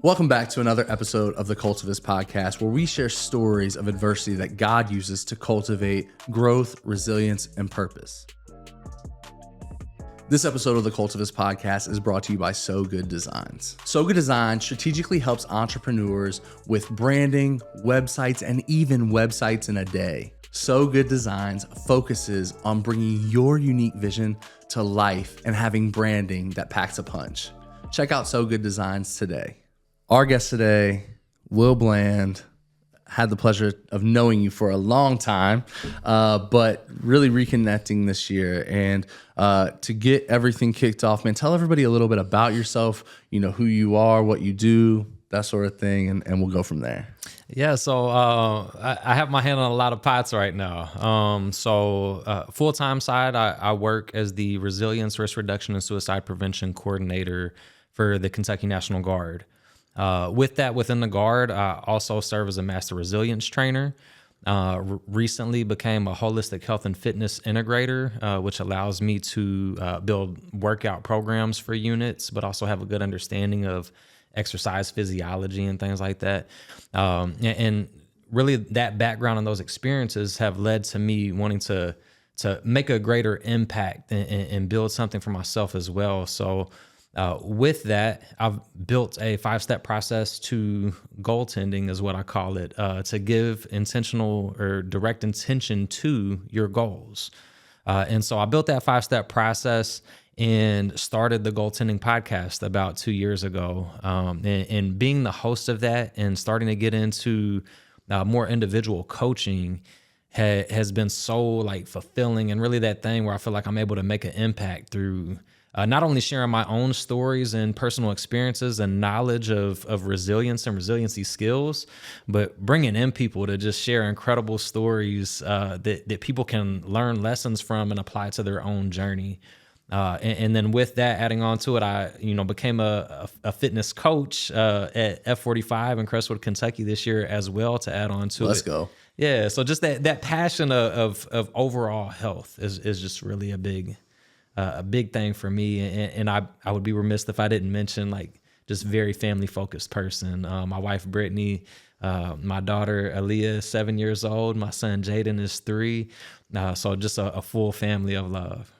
Welcome back to another episode of the Cultivus Podcast, where we share stories of adversity that God uses to cultivate growth, resilience, and purpose. This episode of the Cultivus Podcast is brought to you by So Good Designs. So Good Designs strategically helps entrepreneurs with branding, websites, and even websites in a day. So Good Designs focuses on bringing your unique vision to life and having branding that packs a punch. Check out So Good Designs today. Our guest today, Will Bland, had the pleasure of knowing you for a long time, but really reconnecting this year. And to get everything kicked off, man, tell everybody a little bit about yourself, you know, who you are, what you do, that sort of thing, and we'll go from there. Yeah, so I have my hand on a lot of pots right now. Full-time side, I work as the Resilience, Risk Reduction, and Suicide Prevention Coordinator for the Kentucky National Guard. With that, within the Guard, I also serve as a Master Resilience Trainer. Recently became a holistic health and fitness integrator, which allows me to build workout programs for units, but also have a good understanding of exercise physiology and things like that. And really that background and those experiences have led to me wanting to make a greater impact and build something for myself as well. So with that, I've built a 5-step process to goaltending, is what I call it, to give intentional or direct intention to your goals. And so I built that 5-step process and started the Goaltending Podcast about 2 years ago. And being the host of that and starting to get into more individual coaching has been so fulfilling, and really that thing where I feel like I'm able to make an impact through not only sharing my own stories and personal experiences and knowledge of resilience and resiliency skills, but bringing in people to just share incredible stories that people can learn lessons from and apply to their own journey. And then with that, adding on to it, I became a fitness coach at F45 in Crestwood, Kentucky this year as well, to add on to it. Let's go. Yeah, so just that passion of overall health is just really a big thing for me, and I would be remiss if I didn't mention just very family focused person. My wife Brittany, my daughter Aaliyah, 7 years old, my son Jaden is 3. So just a full family of love.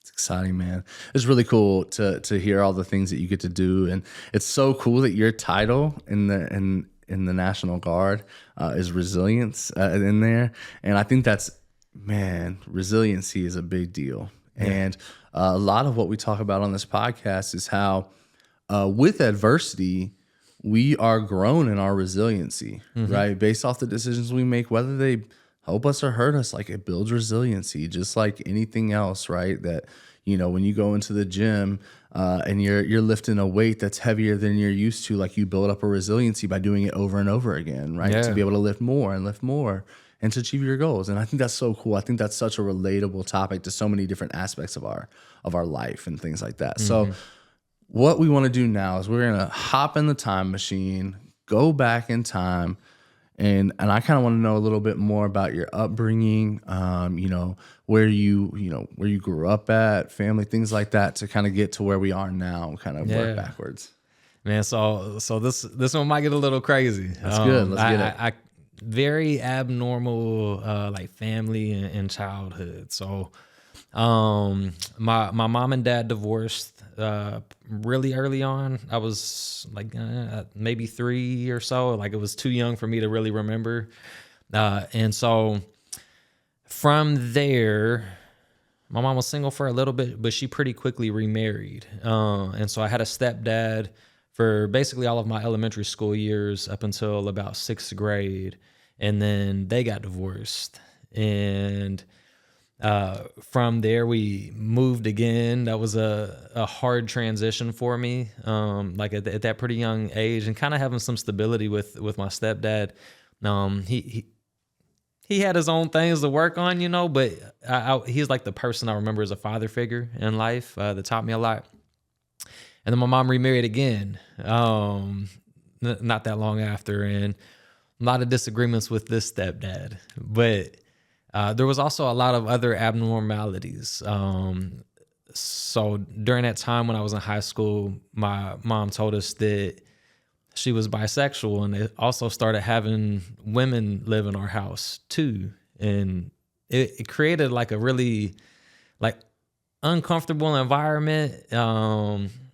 It's exciting, man. It's really cool to hear all the things that you get to do, and it's so cool that your title in the National Guard is resilience in there, and I think that's. Man, resiliency is a big deal. Yeah. And a lot of what we talk about on this podcast is how with adversity, we are grown in our resiliency, right? Based off the decisions we make, whether they help us or hurt us, it builds resiliency, just like anything else, right? That, when you go into the gym and you're lifting a weight that's heavier than you're used to, you build up a resiliency by doing it over and over again, right? Yeah. To be able to lift more and to achieve your goals. And I think that's so cool. I think that's such a relatable topic to so many different aspects of our life and things like that. So what we want to do now is we're going to hop in the time machine, go back in time, and I kind of want to know a little bit more about your upbringing, where you grew up at, family, things like that, to kind of get to where we are now and kind of work backwards. Man, so this one might get a little crazy. That's good. Let's get it. Very abnormal family and childhood. So my mom and dad divorced really early on. I was maybe 3 or so. It was too young for me to really remember. And so from there, my mom was single for a little bit, but she pretty quickly remarried. And so I had a stepdad for basically all of my elementary school years up until about 6th grade. And then they got divorced. And from there, we moved again. That was a hard transition for me, at that pretty young age, and kind of having some stability with my stepdad. He had his own things to work on, but he's the person I remember as a father figure in life that taught me a lot. And then my mom remarried again, not that long after, and a lot of disagreements with this stepdad. But there was also a lot of other abnormalities. So during that time when I was in high school, my mom told us that she was bisexual, and it also started having women live in our house too. And it created like a really like uncomfortable environment.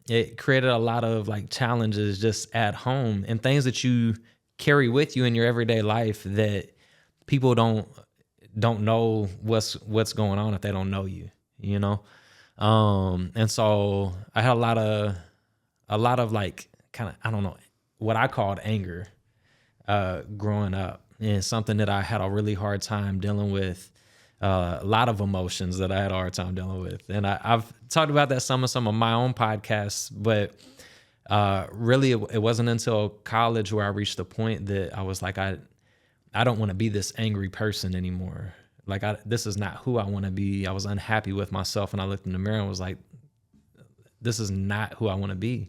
It created a lot of like challenges just at home and things that you carry with you in your everyday life that people don't know what's going on if they don't know you, you know? And so I had a lot of like kind of, I don't know, what I called anger growing up, and something that I had a really hard time dealing with. A lot of emotions that I had a hard time dealing with. And I've talked about that some of my own podcasts, but really it wasn't until college where I reached the point that I was like, I don't want to be this angry person anymore. Like this is not who I want to be. I was unhappy with myself, and I looked in the mirror and was like, this is not who I want to be.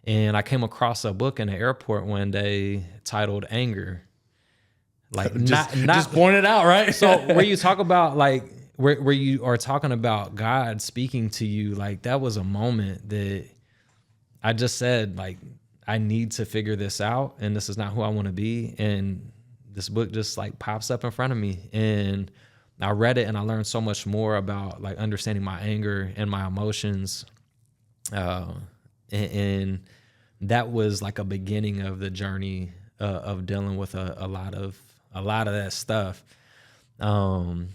And I came across a book in the airport one day titled Anger. Like just point it out, right? So where you talk about like where you are talking about God speaking to you, like that was a moment that I just said, like, I need to figure this out, and this is not who I want to be. And this book just like pops up in front of me, and I read it and I learned so much more about like understanding my anger and my emotions. And that was like a beginning of the journey of dealing with a lot of that stuff. And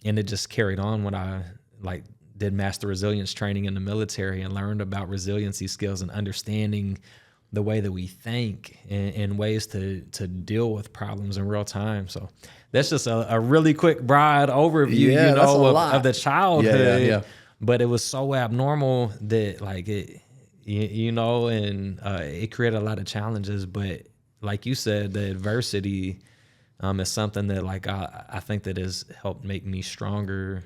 it just carried on when I like did master resilience training in the military and learned about resiliency skills and understanding the way that we think and ways to deal with problems in real time. So that's just a really quick, broad overview, of the childhood. Yeah. But it was so abnormal that like it, and it created a lot of challenges. But like you said, the adversity is something that like I think that has helped make me stronger.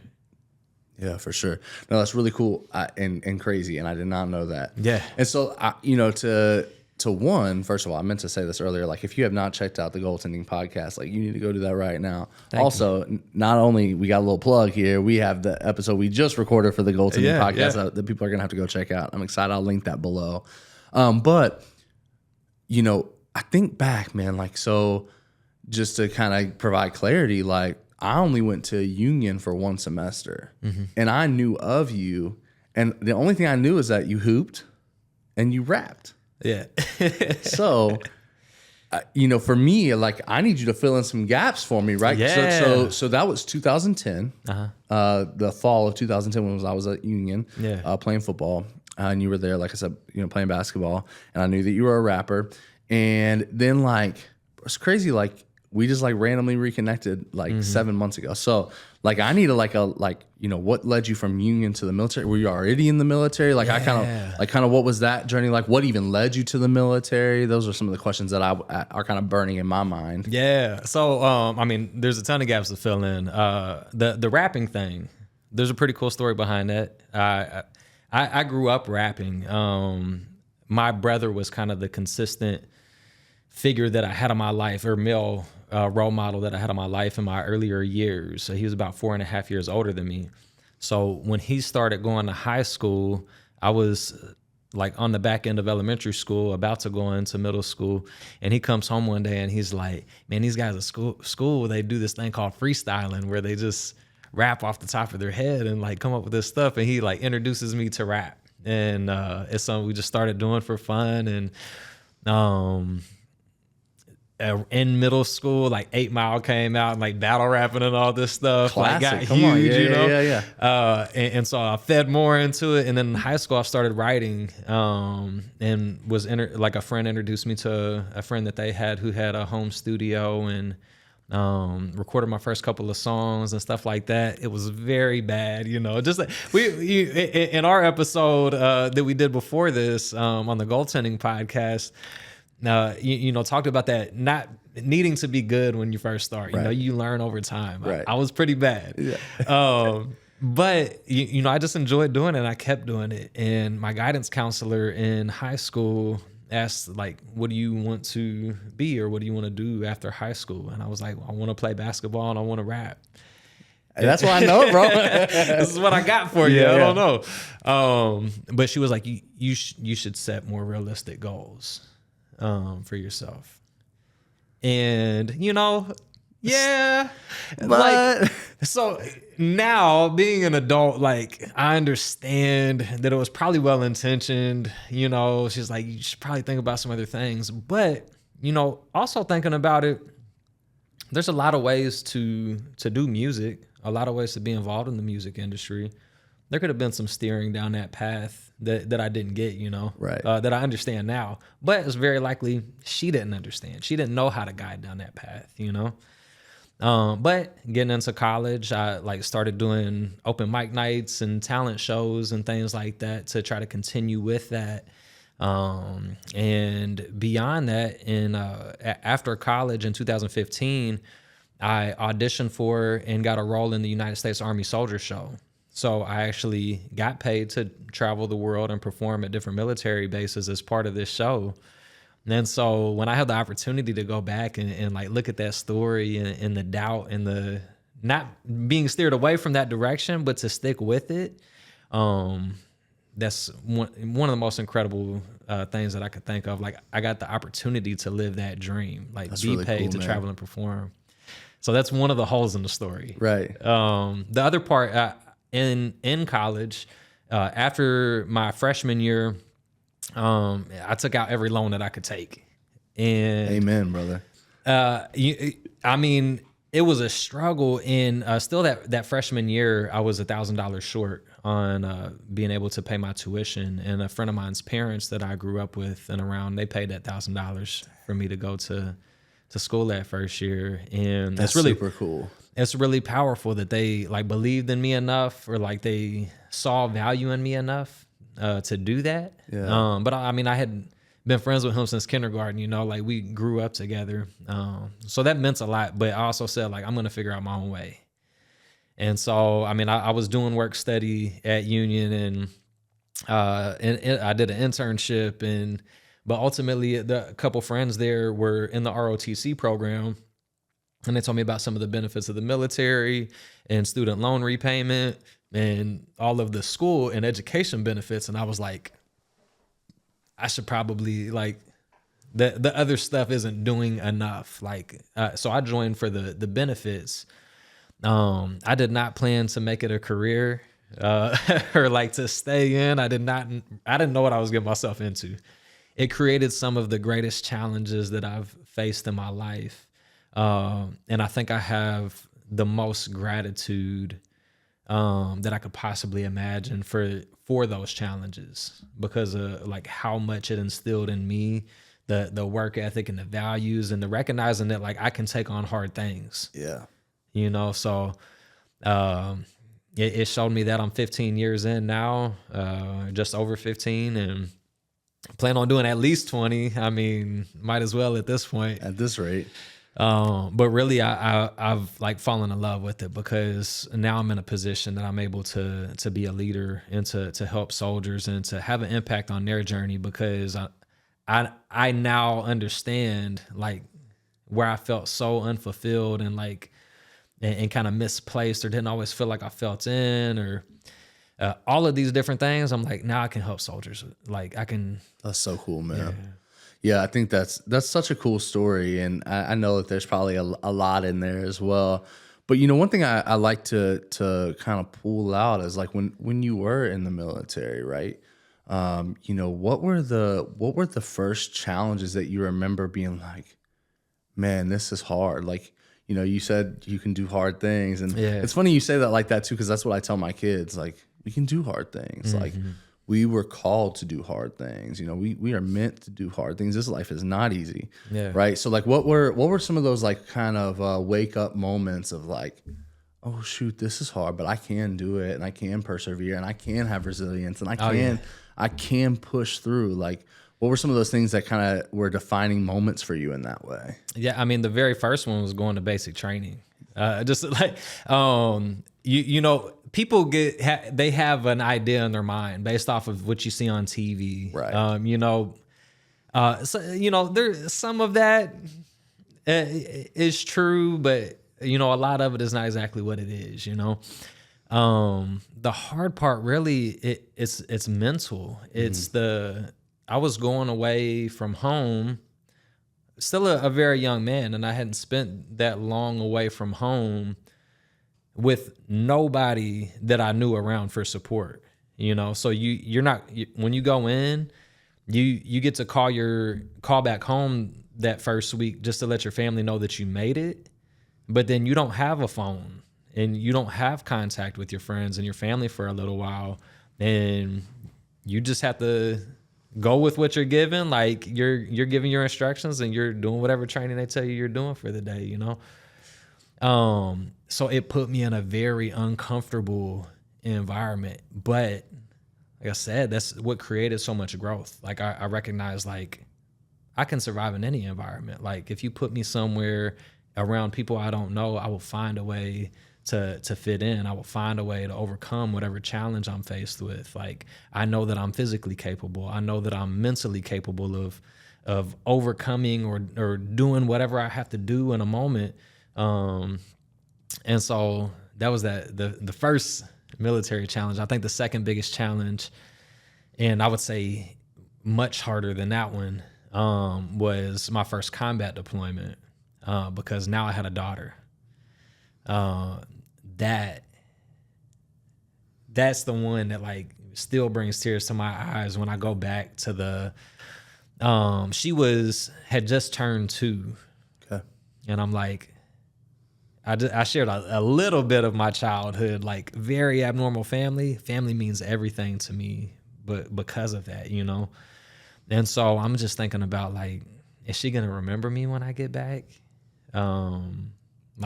Yeah, for sure. No, that's really cool and crazy, and I did not know that. Yeah. And so, to one, first of all, I meant to say this earlier, like if you have not checked out the Goaltending Podcast, like you need to go do that right now. Also, not only we got a little plug here, we have the episode we just recorded for the Goaltending Podcast that people are going to have to go check out. I'm excited. I'll link that below. But, I think back, man, like, so just to kind of provide clarity, like I only went to Union for one semester, and I knew of you, and the only thing I knew is that you hooped and you rapped. Yeah. So, for me, like I need you to fill in some gaps for me, right? Yeah. So that was 2010, the fall of 2010 when I was at Union, playing football, and you were there, like I said, playing basketball, and I knew that you were a rapper, and then like it's crazy, like we just like randomly reconnected like 7 months ago. So like I need what led you from Union to the military? Were you already in the military? Like I kind of what was that journey like? What even led you to the military? Those are some of the questions that are kind of burning in my mind. Yeah. So there's a ton of gaps to fill in. The rapping thing, there's a pretty cool story behind that. I grew up rapping. My brother was kind of the consistent figure that I had in my life, or male role model that I had in my life in my earlier years. So he was about 4.5 years older than me. So when he started going to high school, I was like on the back end of elementary school, about to go into middle school. And he comes home one day and he's like, man, these guys at school, they do this thing called freestyling where they just rap off the top of their head and like come up with this stuff. And he like introduces me to rap. And it's something we just started doing for fun. And in middle school, like 8 Mile came out and like battle rapping and all this stuff. Classic. Like got Come huge, on. Yeah. And so I fed more into it. And then in high school, I started writing and was like a friend introduced me to a friend that they had who had a home studio and recorded my first couple of songs and stuff like that. It was very bad, just like in our episode that we did before this on the Goaltending Podcast. Talked about that not needing to be good when you first start. Right. You learn over time. Right. I was pretty bad. Yeah. But I just enjoyed doing it. And I kept doing it. And my guidance counselor in high school asked, like, what do you want to be or what do you want to do after high school? And I was like, well, I want to play basketball and I want to rap. That's why I know, bro. This is what I got for you. Yeah, I don't know. But she was like, you should set more realistic goals for yourself. And, yeah. But So now being an adult, I understand that it was probably well-intentioned. She's like, you should probably think about some other things. But, also thinking about it, there's a lot of ways to do music, a lot of ways to be involved in the music industry. There could have been some steering down that path that I didn't get, Right. that I understand now. But it's very likely she didn't understand. She didn't know how to guide down that path, But getting into college, I started doing open mic nights and talent shows and things like that to try to continue with that. And beyond that, after college in 2015, I auditioned for and got a role in the United States Army Soldier Show. So I actually got paid to travel the world and perform at different military bases as part of this show. And so when I had the opportunity to go back and look at that story and the doubt and the not being steered away from that direction, but to stick with it, that's one of the most incredible things that I could think of. I got the opportunity to live that dream, That's be really paid cool, to man. travel and perform. So that's one of the holes in the story. Right. The other part in college, after my freshman year, I took out every loan that I could take. And Amen, brother. it was a struggle. And still that freshman year, I was $1,000 short on being able to pay my tuition. And a friend of mine's parents that I grew up with and around, they paid that $1,000 for me to go to school that first year. And That's really super cool. It's really powerful that they believed in me enough, or they saw value in me enough to do that. Yeah. But I had been friends with him since kindergarten, we grew up together. So that meant a lot, but I also said I'm going to figure out my own way. And so, I was doing work study at Union and I did an internship but ultimately a couple friends there were in the ROTC program. And they told me about some of the benefits of the military and student loan repayment and all of the school and education benefits. And I was like, I should probably the other stuff isn't doing enough. So I joined for the benefits. I did not plan to make it a career or to stay in. I didn't know what I was getting myself into. It created some of the greatest challenges that I've faced in my life. And I think I have the most gratitude that I could possibly imagine for those challenges, because of how much it instilled in me, the work ethic and the values and the recognizing that I can take on hard things. Yeah. So it showed me that. I'm 15 years in now, just over 15, and plan on doing at least 20. Might as well at this point. At this rate. But really, I've fallen in love with it, because now I'm in a position that I'm able to be a leader and to help soldiers and to have an impact on their journey, because I now understand where I felt so unfulfilled and and kind of misplaced, or didn't always feel like I felt in, or all of these different things. I'm now I can help soldiers. I can. That's so cool, man. Yeah. Yeah, I think that's such a cool story, and I know that there's probably a lot in there as well. But one thing I like to kind of pull out is when you were in the military, right? What were the first challenges that you remember being man, this is hard? You said you can do hard things, and it's funny you say that like that too, because that's what I tell my kids. We can do hard things. Mm-hmm. We were called to do hard things. We are meant to do hard things. This life is not easy. Yeah. Right. So what were some of those kind of wake up moments of oh shoot, this is hard, but I can do it, and I can persevere, and I can have resilience, and I can push through. What were some of those things that kind of were defining moments for you in that way? Yeah. The very first one was going to basic training. People they have an idea in their mind based off of what you see on TV. Right. There's some of that is true, but you know, a lot of it is not exactly what it is, you know. The hard part really it's mental. It's I was going away from home, still a very young man, and I hadn't spent that long away from home with nobody that I knew around for support. You know, so you're not when you go in, you get to call back home that first week just to let your family know that you made it, but then you don't have a phone and you don't have contact with your friends and your family for a little while, and you just have to go with what you're given. Like you're giving your instructions and you're doing whatever training they tell you you're doing for the day, you know. So it put me in a very uncomfortable environment, but like I said, that's what created so much growth. Like I recognize, like, I can survive in any environment. Like if you put me somewhere around people I don't know, I will find a way to fit in. I will find a way to overcome whatever challenge I'm faced with. Like I know that I'm physically capable. I know that I'm mentally capable of overcoming or doing whatever I have to do in a moment. And so that was the first military challenge. I think the second biggest challenge, and I would say much harder than that one, was my first combat deployment, because now I had a daughter. That's the one that like still brings tears to my eyes when I go back to the she had just turned 2. Okay. And I'm like, I shared a little bit of my childhood, like very abnormal family. Family means everything to me, but because of that, you know? And so I'm just thinking about, like, is she going to remember me when I get back? How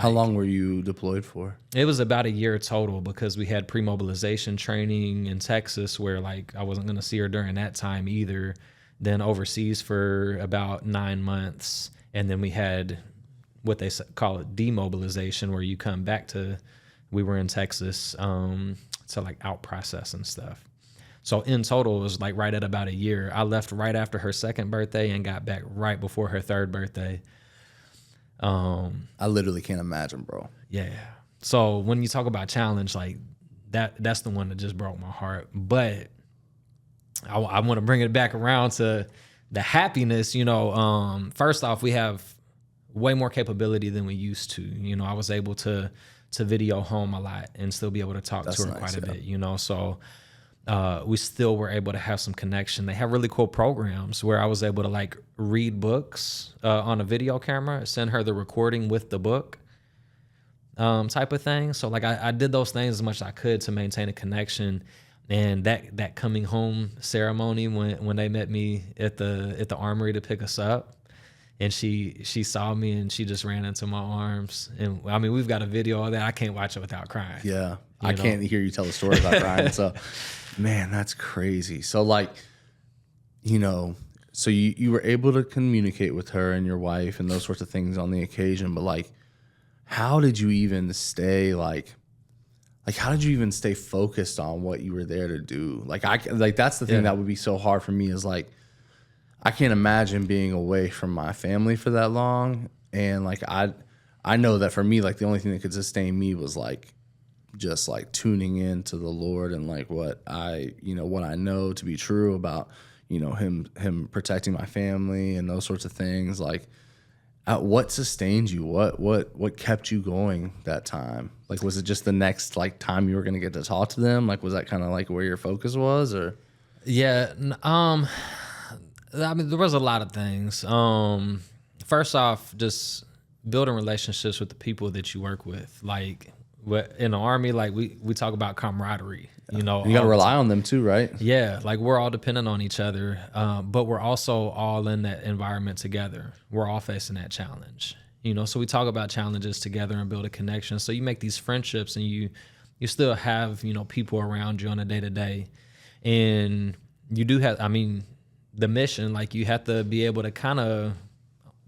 long were you deployed for? It was about a year total, because we had pre-mobilization training in Texas where, like, I wasn't going to see her during that time either. Then overseas for about 9 months. And then we had what they call it demobilization, where you come back to, we were in Texas to like out process and stuff. So in total, it was like right at about a year. I left right after her second birthday and got back right before her third birthday. I literally can't imagine, bro. Yeah. So when you talk about challenge, like that's the one that just broke my heart. But I want to bring it back around to the happiness. You know, first off, we have way more capability than we used to. You know, I was able to video home a lot and still be able to talk to her quite a bit, you know. So we still were able to have some connection. They have really cool programs where I was able to like read books on a video camera, send her the recording with the book, type of thing. So like I did those things as much as I could to maintain a connection. And that coming home ceremony when they met me at the armory to pick us up, and she saw me and she just ran into my arms. And I mean, we've got a video of that. I can't watch it without crying. Yeah. I can't hear you tell the story without crying. So, man, that's crazy. So like, you know, so you were able to communicate with her and your wife and those sorts of things on the occasion, but like, how did you even stay how did you even stay focused on what you were there to do? Like that's the thing that would be so hard for me, is like, I can't imagine being away from my family for that long. And like, I know that for me, like the only thing that could sustain me was like, just like tuning in to the Lord and like what I know to be true about, you know, him protecting my family and those sorts of things. Like, what sustained you? What kept you going that time? Like, was it just the next like time you were going to get to talk to them? Like, was that kind of like where your focus was, or? Yeah. I mean, there was a lot of things. First off, just building relationships with the people that you work with. Like in the Army, like we talk about camaraderie. You know, you got to rely on them too, right? Yeah, like we're all dependent on each other, but we're also all in that environment together. We're all facing that challenge. You know, so we talk about challenges together and build a connection. So you make these friendships, and you still have, you know, people around you on a day to day, and you do have. I mean, the mission, like you have to be able to kind of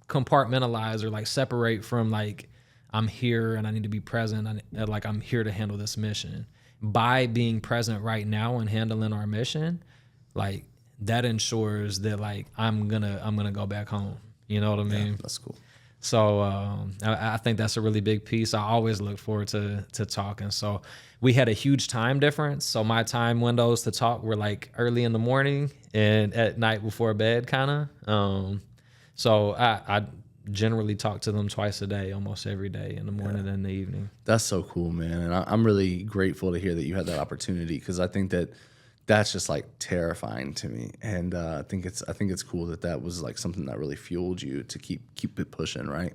compartmentalize or like separate from like, I'm here and I need to be present. I'm here to handle this mission. By being present right now and handling our mission, like that ensures that like I'm gonna go back home. You know what I mean? Yeah, that's cool. So I think that's a really big piece. I always look forward to talking. So we had a huge time difference. So my time windows to talk were like early in the morning and at night before bed, kind of. So I generally talk to them twice a day, almost every day, in the morning and the evening. That's so cool, man. And I'm really grateful to hear that you had that opportunity, because I think that that's just like terrifying to me. And I think it's cool that that was like something that really fueled you to keep it pushing, right?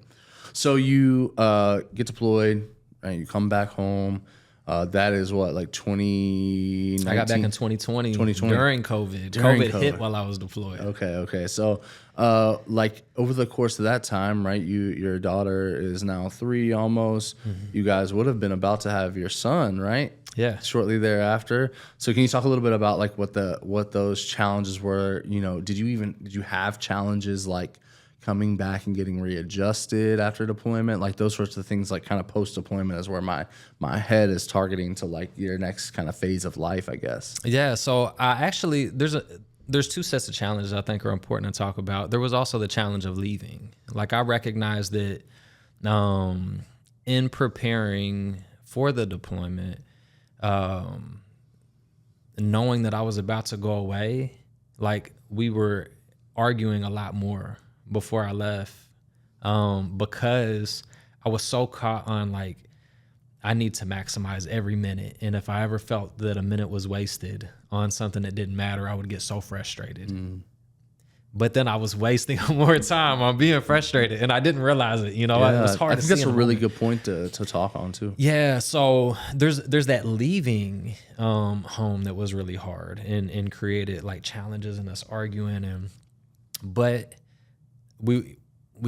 So you get deployed, and you come back home. That is what, like 2019? I got back in 2020 during COVID. COVID hit while I was deployed. Okay. So, like over the course of that time, right? Your daughter is now 3 almost. You guys would have been about to have your son, right? Yeah. Shortly thereafter. So, can you talk a little bit about like what those challenges were? You know, did you have challenges like coming back and getting readjusted after deployment, like those sorts of things, like kind of post deployment is where my head is targeting to like your next kind of phase of life, I guess. Yeah. So I actually, there's 2 sets of challenges I think are important to talk about. There was also the challenge of leaving. Like I recognized that in preparing for the deployment, knowing that I was about to go away, like we were arguing a lot more before I left, because I was so caught on like, I need to maximize every minute. And if I ever felt that a minute was wasted on something that didn't matter, I would get so frustrated. But then I was wasting more time on being frustrated, and I didn't realize it. You know, it was hard. I think that's a really good point to talk on too. Yeah. So there's that leaving home that was really hard and created like challenges and us arguing, but we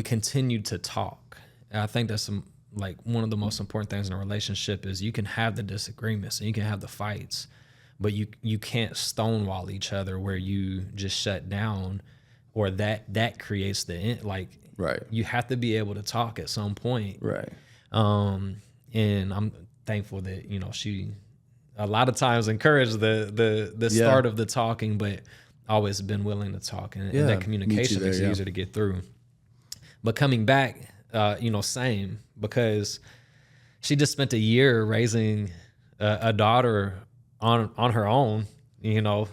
continued to talk. And I think that's like one of the most important things in a relationship is you can have the disagreements and you can have the fights, but you can't stonewall each other where you just shut down, or that creates the end. Like, right. You have to be able to talk at some point. Right. And I'm thankful that, you know, she a lot of times encouraged the start of the talking, but always been willing to talk, and that communication makes it easier to get through. But coming back, same, because she just spent a year raising a daughter on her own. You know,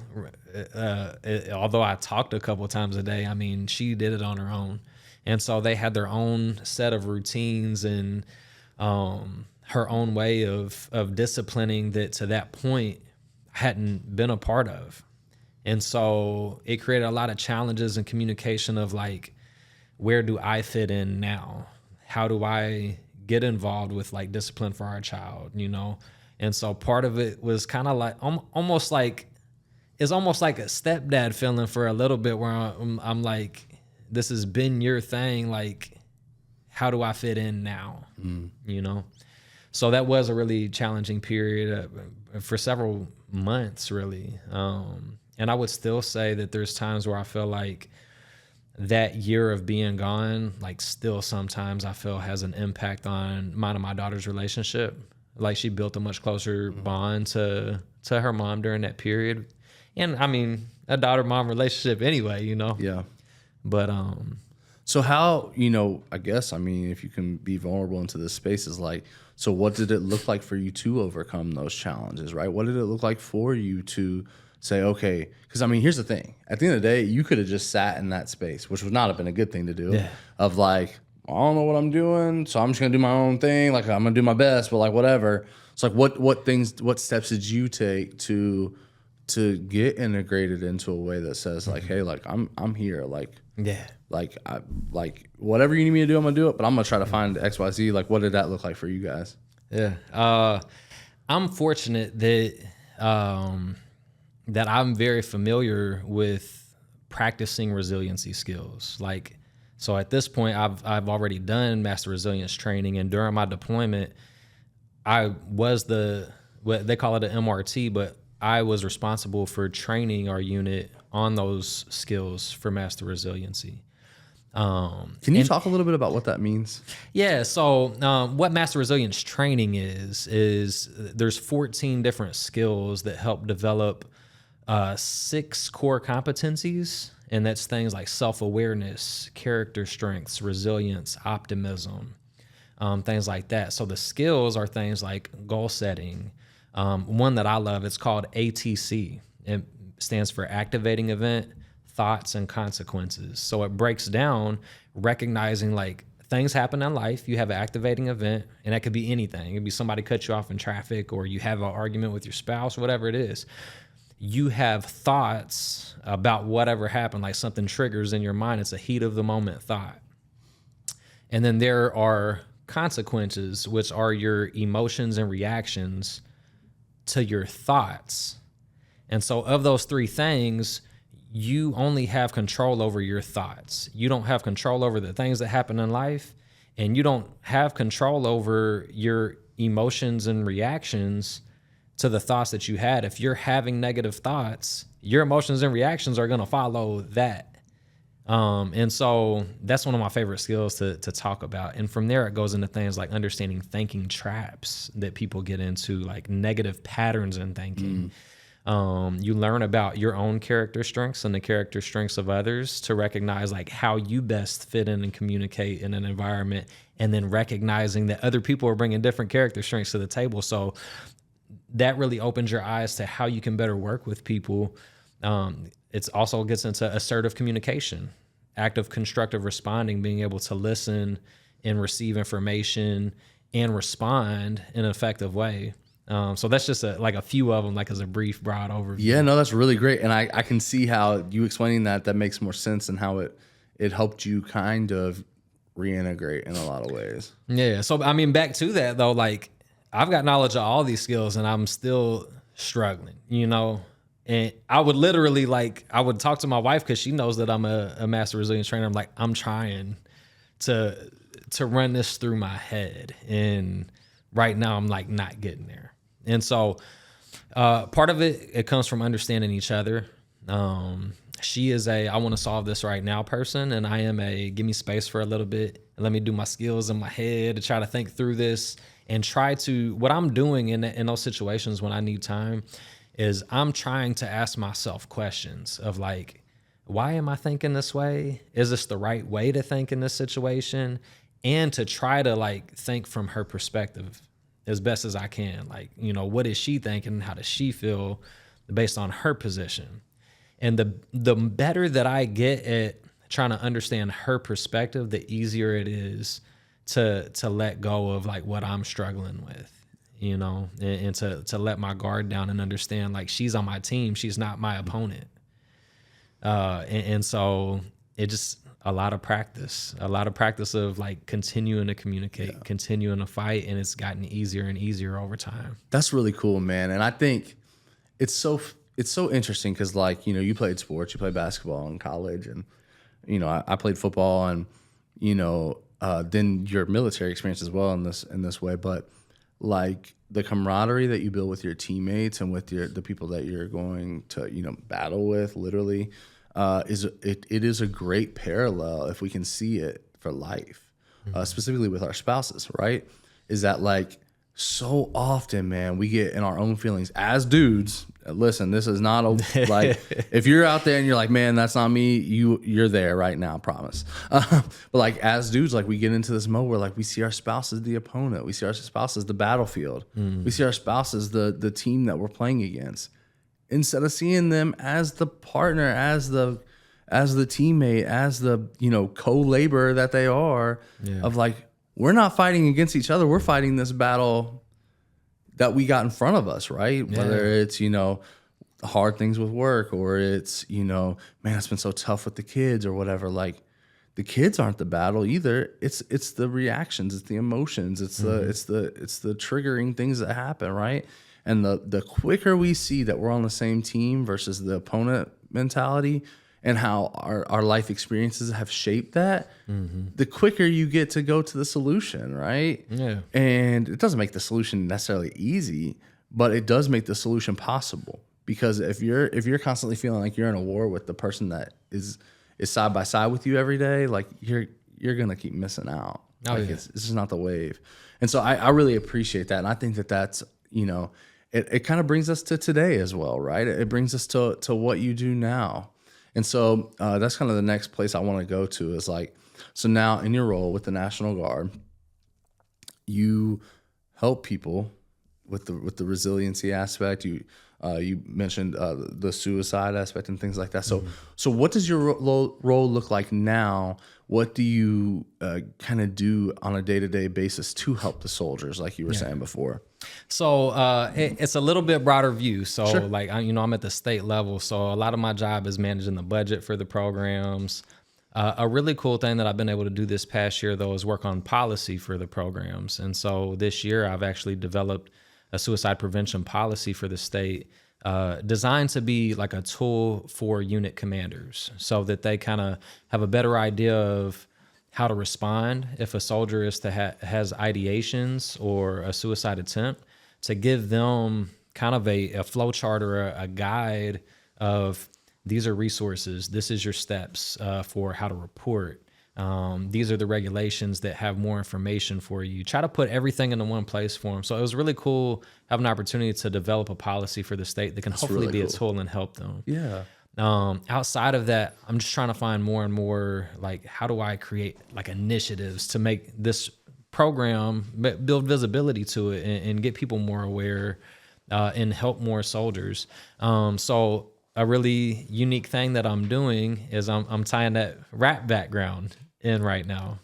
although I talked a couple of times a day, I mean, she did it on her own, and so they had their own set of routines and her own way of disciplining that to that point I hadn't been a part of. And so it created a lot of challenges in communication of like, where do I fit in now? How do I get involved with like discipline for our child, you know? And so part of it was kind of like, almost like a stepdad feeling for a little bit, where I'm like, this has been your thing. Like, how do I fit in now? You know? So that was a really challenging period for several months, really. And I would still say that there's times where I feel like that year of being gone, like still sometimes I feel has an impact on mine and my daughter's relationship. Like she built a much closer bond to her mom during that period. And I mean, a daughter-mom relationship anyway, you know? Yeah. But, so how, I guess, I mean, if you can be vulnerable into this space, is like, so what did it look like for you to overcome those challenges, right? What did it look like for you to say, okay, because I mean, here's the thing. At the end of the day, you could have just sat in that space, which would not have been a good thing to do, of like, I don't know what I'm doing, so I'm just going to do my own thing. Like, I'm going to do my best, but like, whatever. It's like, what steps did you take to get integrated into a way that says like, hey, like, I'm here. Like, like whatever you need me to do, I'm going to do it, but I'm going to try to find XYZ. Like, what did that look like for you guys? Yeah. I'm fortunate that, that I'm very familiar with practicing resiliency skills. Like, so at this point, I've already done master resilience training, and during my deployment, I was what they call it an MRT, but I was responsible for training our unit on those skills for master resiliency. Can you talk a little bit about what that means? Yeah. So what master resilience training is there's 14 different skills that help develop 6 core competencies. And that's things like self-awareness, character strengths, resilience, optimism, things like that. So the skills are things like goal setting. One that I love, it's called ATC. It stands for activating event, thoughts, and consequences. So it breaks down recognizing like things happen in life. You have an activating event, and that could be anything. It could be somebody cut you off in traffic, or you have an argument with your spouse, whatever it is. You have thoughts about whatever happened, like something triggers in your mind. It's a heat of the moment thought. And then there are consequences, which are your emotions and reactions to your thoughts. And so of those three things, you only have control over your thoughts. You don't have control over the things that happen in life, and you don't have control over your emotions and reactions to the thoughts that you had. If you're having negative thoughts, your emotions and reactions are going to follow that. And so that's one of my favorite skills to talk about. And from there, it goes into things like understanding thinking traps that people get into, like negative patterns in thinking. You learn about your own character strengths and the character strengths of others to recognize like how you best fit in and communicate in an environment, and then recognizing that other people are bringing different character strengths to the table. So that really opens your eyes to how you can better work with people. It also gets into assertive communication, active constructive responding, being able to listen and receive information and respond in an effective way. So that's just like a few of them, like as a brief, broad overview. Yeah, no, that's really great. And I can see how you explaining that makes more sense, and how it helped you kind of reintegrate in a lot of ways. Yeah. So, I mean, back to that though, like I've got knowledge of all these skills and I'm still struggling, you know? And I would literally I would talk to my wife because she knows that I'm a master resilience trainer. I'm like, I'm trying to run this through my head. And right now I'm like not getting there. And so part of it comes from understanding each other. She is I want to solve this right now person. And I am give me space for a little bit and let me do my skills in my head to try to think through this and try to, what I'm doing in those situations when I need time is I'm trying to ask myself questions of like, why am I thinking this way? Is this the right way to think in this situation? And to try to like think from her perspective as best as I can. Like, you know, what is she thinking? How does she feel based on her position? And the better that I get at trying to understand her perspective, the easier it is to let go of like what I'm struggling with. You know, and to let my guard down and understand like she's on my team. She's not my opponent. And so it just a lot of practice of like continuing to communicate, continuing to fight. And it's gotten easier and easier over time. That's really cool, man. And I think it's so interesting because like, you know, you played sports, you played basketball in college, and, you know, I played football, and, you know, then your military experience as well in this way. But like the camaraderie that you build with your teammates and with the people that you're going to, you know, battle with, literally, it is a great parallel if we can see it for life, specifically with our spouses, right? Is that like so often, man, we get in our own feelings as dudes. Listen, this is not like if you're out there and you're like, man, that's not me. You're there right now, I promise. But like as dudes, like we get into this mode where like we see our spouse as the opponent, we see our spouse as the battlefield, we see our spouse as the team that we're playing against, instead of seeing them as the partner, as the teammate, as the, you know, co-laborer that they are. Of like, we're not fighting against each other. We're fighting this battle that we got in front of us, right? Yeah. Whether it's, you know, hard things with work, or it's, you know, man, it's been so tough with the kids or whatever. Like the kids aren't the battle either. It's the reactions, it's the emotions, it's the triggering things that happen, right? And the quicker we see that we're on the same team versus the opponent mentality, and how our life experiences have shaped that, the quicker you get to go to the solution, right? Yeah. And it doesn't make the solution necessarily easy, but it does make the solution possible. Because if you're constantly feeling like you're in a war with the person that is side by side with you every day, like you're gonna keep missing out. It's just not the wave. And so I really appreciate that, and I think that's, you know, it kind of brings us to today as well, right? It brings us to what you do now. And so that's kind of the next place I want to go to is like, so now in your role with the National Guard, you help people with the resiliency aspect. You mentioned the suicide aspect and things like that. So what does your role look like now? What do you kind of do on a day-to-day basis to help the soldiers, like you were saying before? So it's a little bit broader view. So Sure. like, I'm at the state level. So a lot of my job is managing the budget for the programs. A really cool thing that I've been able to do this past year, though, is work on policy for the programs. And so this year I've actually developed a suicide prevention policy for the state, designed to be like a tool for unit commanders so that they kind of have a better idea of how to respond if a soldier is to has ideations or a suicide attempt, to give them kind of a flow chart or a guide of these are resources, this is your steps for how to report. These are the regulations that have more information for you. Try to put everything into one place for them. So it was really cool having an opportunity to develop a policy for the state that can hopefully really be cool. a tool and help them. Yeah. Outside of that, I'm just trying to find more and more, like, how do I create like initiatives to make this program, build visibility to it and get people more aware and help more soldiers. So a really unique thing that I'm doing is I'm tying that rap background in right now.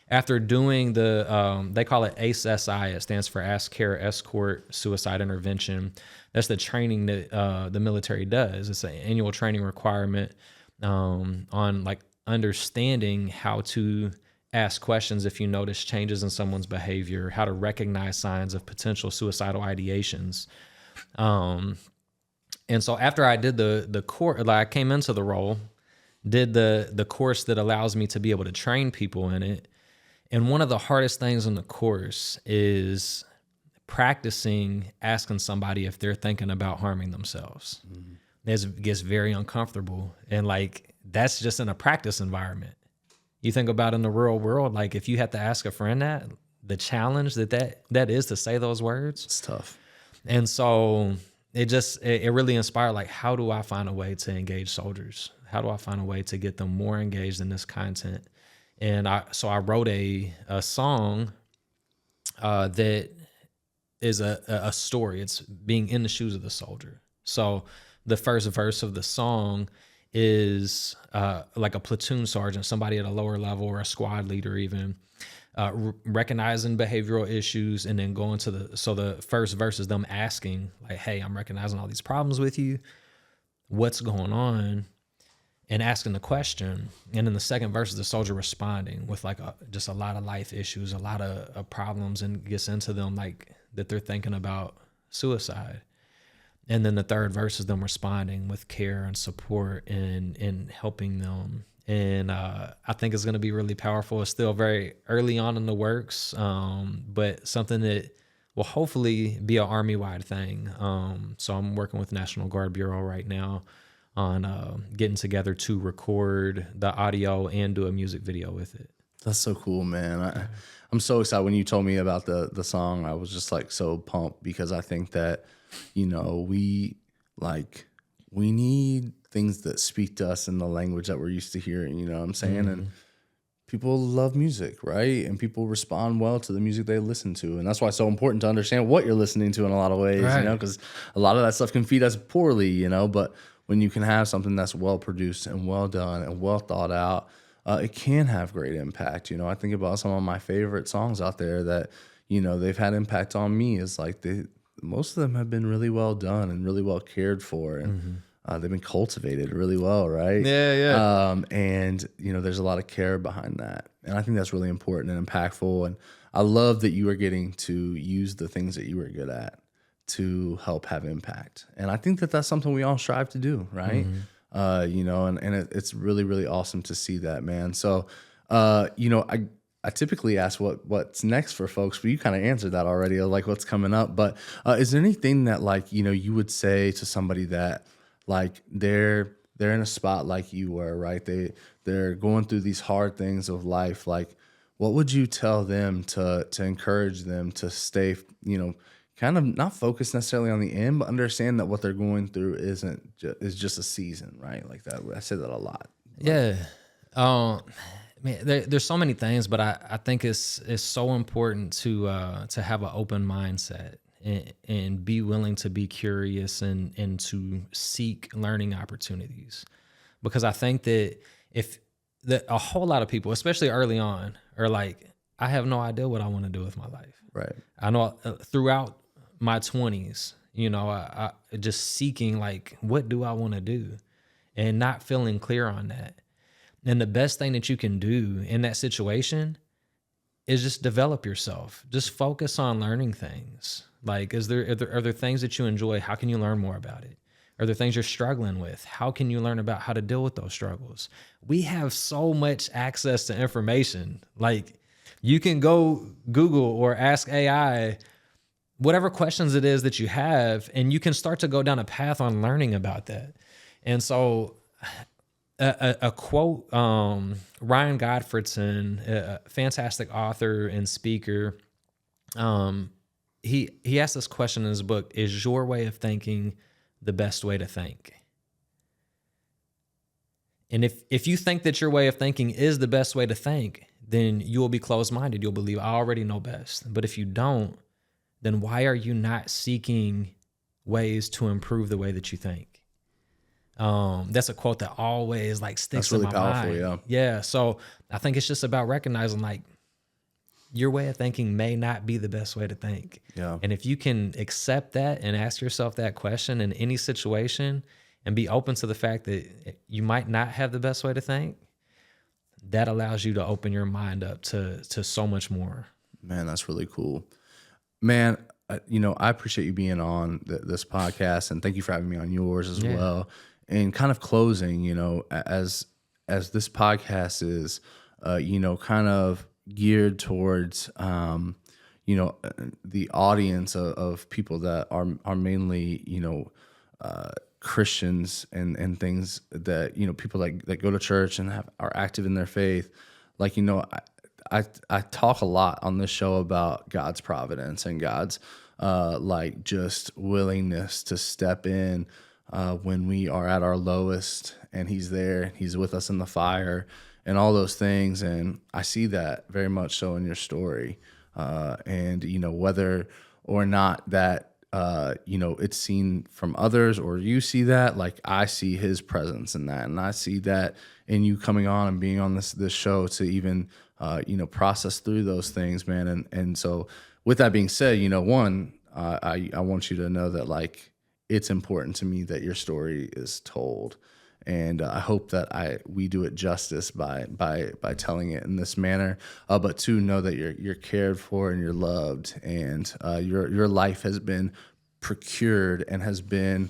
After doing they call it ACE-SI, it stands for Ask, Care, Escort, Suicide Intervention. That's the training that the military does. It's an annual training requirement on like understanding how to ask questions if you notice changes in someone's behavior, how to recognize signs of potential suicidal ideations. And so after I did the course, like I came into the role, did the course that allows me to be able to train people in it. And one of the hardest things in the course is practicing asking somebody if they're thinking about harming themselves. It gets very uncomfortable. And like, that's just in a practice environment. You think about in the real world, like if you had to ask a friend that, the challenge that is to say those words. It's tough. And so it really inspired, like, how do I find a way to engage soldiers? How do I find a way to get them more engaged in this content? And I wrote a song that is a story. It's being in the shoes of the soldier. So the first verse of the song is like a platoon sergeant, somebody at a lower level or a squad leader even, recognizing behavioral issues, and then going to the first verse is them asking, like, hey, I'm recognizing all these problems with you. What's going on? And asking the question. And then the second verse is the soldier responding with like just a lot of life issues, a lot of problems, and gets into them like that they're thinking about suicide. And then the third verse is them responding with care and support and helping them. And I think it's going to be really powerful. It's still very early on in the works, but something that will hopefully be an Army-wide thing. So I'm working with National Guard Bureau right now on getting together to record the audio and do a music video with it. That's so cool, man. I'm so excited. When you told me about the song, I was just like so pumped, because I think that, we need things that speak to us in the language that we're used to hearing, you know what I'm saying? And people love music, right? And people respond well to the music they listen to. And that's why it's so important to understand what you're listening to in a lot of ways, Right. because a lot of that stuff can feed us poorly, but when you can have something that's well produced and well done and well thought out, it can have great impact. I think about some of my favorite songs out there that, they've had impact on me. Is like most of them have been really well done and really well cared for, and they've been cultivated really well, right? Yeah. And there's a lot of care behind that, and I think that's really important and impactful. And I love that you are getting to use the things that you were good at to help have impact. And I think that that's something we all strive to do, right? It's really, really awesome to see that, man. So, I typically ask what's next for folks, but you kind of answered that already, like what's coming up. But is there anything that you would say to somebody that they're in a spot like you were, right? They're going through these hard things of life. Like, what would you tell them to encourage them to stay, kind of not focus necessarily on the end, but understand that what they're going through is just a season, right? Like that. I say that a lot. Yeah. Man, there's so many things, but I think it's so important to have an open mindset and be willing to be curious and to seek learning opportunities. Because I think that a whole lot of people, especially early on, are like, I have no idea what I want to do with my life. Right. I know throughout my 20s, I just seeking like, what do I want to do? And not feeling clear on that. And the best thing that you can do in that situation is just develop yourself. Just focus on learning things. Like, are there things that you enjoy? How can you learn more about it? Are there things you're struggling with? How can you learn about how to deal with those struggles? We have so much access to information. Like, you can go Google or ask AI whatever questions it is that you have, and you can start to go down a path on learning about that. And so a quote, Ryan Godfredson, a fantastic author and speaker, he asked this question in his book: is your way of thinking the best way to think? And if you think that your way of thinking is the best way to think, then you will be closed-minded. You'll believe, I already know best. But if you don't, then why are you not seeking ways to improve the way that you think? That's a quote that always like sticks in my mind. Yeah. Yeah. So I think it's just about recognizing like your way of thinking may not be the best way to think. Yeah. And if you can accept that and ask yourself that question in any situation and be open to the fact that you might not have the best way to think, that allows you to open your mind up to so much more. Man, that's really cool. Man, I appreciate you being on this podcast, and thank you for having me on yours as well. And kind of closing, as this podcast is, kind of geared towards, the audience of people that are mainly, Christians and things that, people that go to church and are active in their faith. Like, I talk a lot on this show about God's providence and God's just willingness to step in when we are at our lowest, and he's there, he's with us in the fire and all those things. And I see that very much so in your story. And, whether or not that, it's seen from others or you see that, like I see his presence in that. And I see that in you coming on and being on this show to even, process through those things, man. And so with that being said, one, I want you to know that like, it's important to me that your story is told. And I hope that we do it justice by telling it in this manner. But two, know that you're cared for and you're loved, and your life has been procured and has been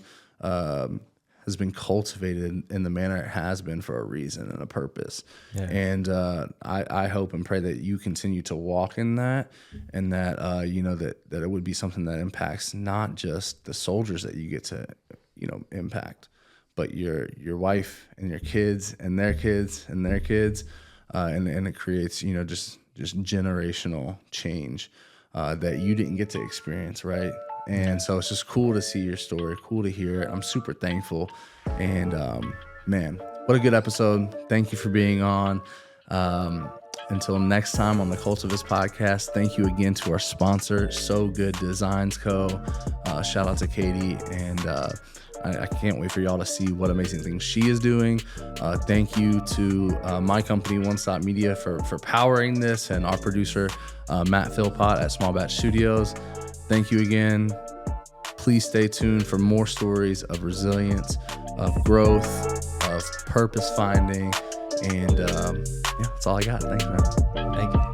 cultivated in the manner it has been for a reason and a purpose. Yeah. And I hope and pray that you continue to walk in that, and that that it would be something that impacts not just the soldiers that you get to impact, but your wife and your kids and their kids and their kids, and it creates just generational change that you didn't get to experience, right? And so it's just cool to see your story, cool to hear it. I'm super thankful. And man, what a good episode. Thank you for being on. Until next time on the Cultivus Podcast, thank you again to our sponsor, So Good Designs Co. Shout out to Katie, and I can't wait for y'all to see what amazing things she is doing. Thank you to my company, One Stop Media, for powering this, and our producer, Matt Philpott at Small Batch Studios. Thank you again. Please stay tuned for more stories of resilience, of growth, of purpose finding, and that's all I got. Thanks, man. Thank you.